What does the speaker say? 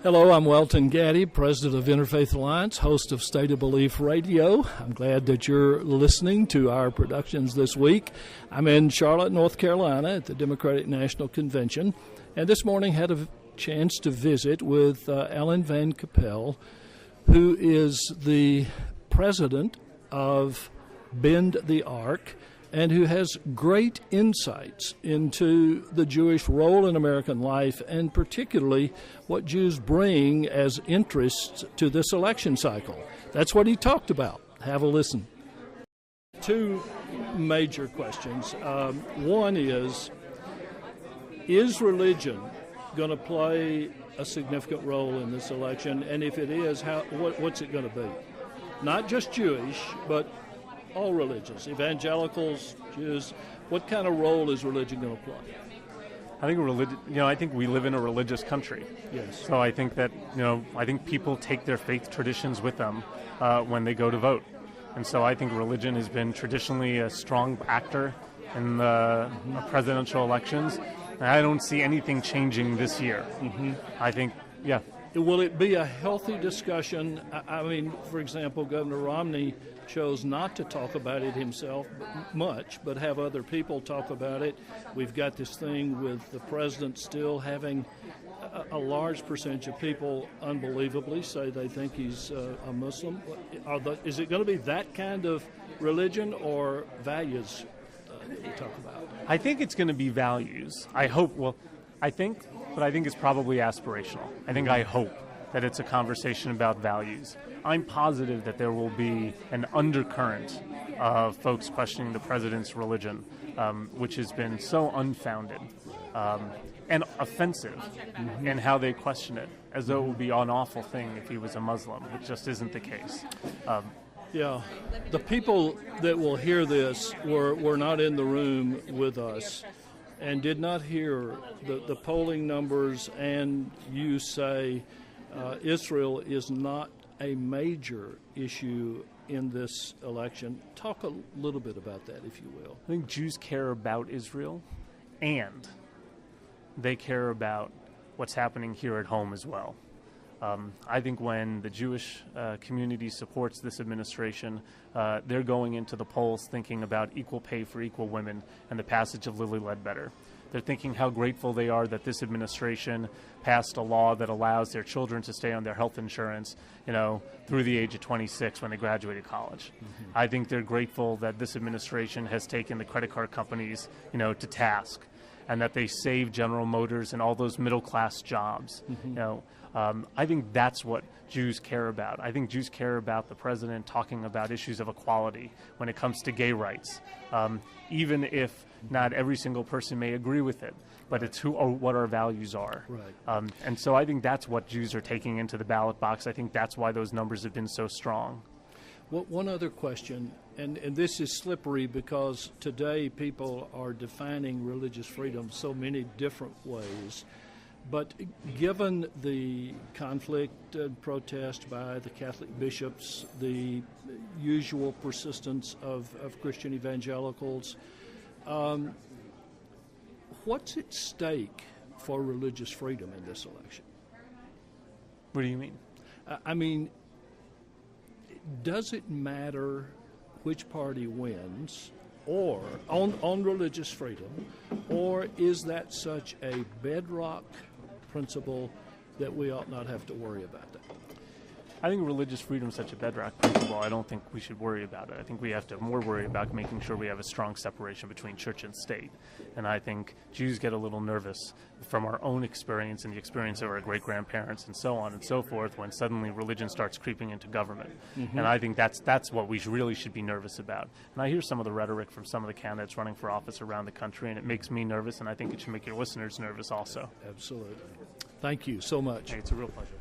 Hello, I'm Welton Gaddy, president of Interfaith Alliance, host of State of Belief Radio. I'm glad that you're listening to our productions this week. I'm in Charlotte, North Carolina at the Democratic National Convention, and this morning had a chance to visit with Ellen Van Capelle, who is the president of Bend the Ark, and who has great insights into the Jewish role in American life, and particularly what Jews bring as interests to this election cycle. That's what he talked about. Have a listen. Two major questions. One is religion going to play a significant role in this election? And if it is, what's it going to be? Not just Jewish, but all religions, evangelicals, Jews. What kind of role is religion going to play? I think we live in a religious country. Yes. So I think that, I think people take their faith traditions with them when they go to vote. And so I think religion has been traditionally a strong actor in the presidential elections. And I don't see anything changing this year. Mm-hmm. I think, yeah. Will it be a healthy discussion? I mean, for example, Governor Romney chose not to talk about it himself much, but have other people talk about it. We've got this thing with the president still having a large percentage of people unbelievably say they think he's a Muslim. Is it going to be that kind of religion or values that we talk about? I think it's going to be values. I hope. Well, I think it's probably aspirational. I hope that it's a conversation about values. I'm positive that there will be an undercurrent of folks questioning the president's religion, which has been so unfounded and offensive in how they question it, as though it would be an awful thing if he was a Muslim, which just isn't the case. Yeah, the people that will hear this were not in the room with us and did not hear the polling numbers, and you say Israel is not a major issue in this election. Talk a little bit about that, if you will. I think Jews care about Israel, and they care about what's happening here at home as well. I think when the Jewish community supports this administration, they're going into the polls thinking about equal pay for equal women and the passage of Lilly Ledbetter. They're thinking how grateful they are that this administration passed a law that allows their children to stay on their health insurance, through the age of 26 when they graduated college. Mm-hmm. I think they're grateful that this administration has taken the credit card companies, to task, and that they saved General Motors and all those middle-class jobs. Mm-hmm. I think that's what Jews care about. I think Jews care about the president talking about issues of equality when it comes to gay rights, even if not every single person may agree with it, but it's what our values are. Right. And so I think that's what Jews are taking into the ballot box. I think that's why those numbers have been so strong. Well, one other question, and this is slippery because today people are defining religious freedom so many different ways. But given the conflict and protest by the Catholic bishops, the usual persistence of Christian evangelicals, what's at stake for religious freedom in this election? What do you mean? I mean, does it matter which party wins or on religious freedom, or is that such a bedrock principle that we ought not have to worry about that? I think religious freedom is such a bedrock principle, I don't think we should worry about it. I think we have to more worry about making sure we have a strong separation between church and state. And I think Jews get a little nervous from our own experience and the experience of our great-grandparents and so on and so forth when suddenly religion starts creeping into government. Mm-hmm. And I think that's what we really should be nervous about. And I hear some of the rhetoric from some of the candidates running for office around the country, and it makes me nervous, and I think it should make your listeners nervous also. Absolutely. Thank you so much. Hey, it's a real pleasure.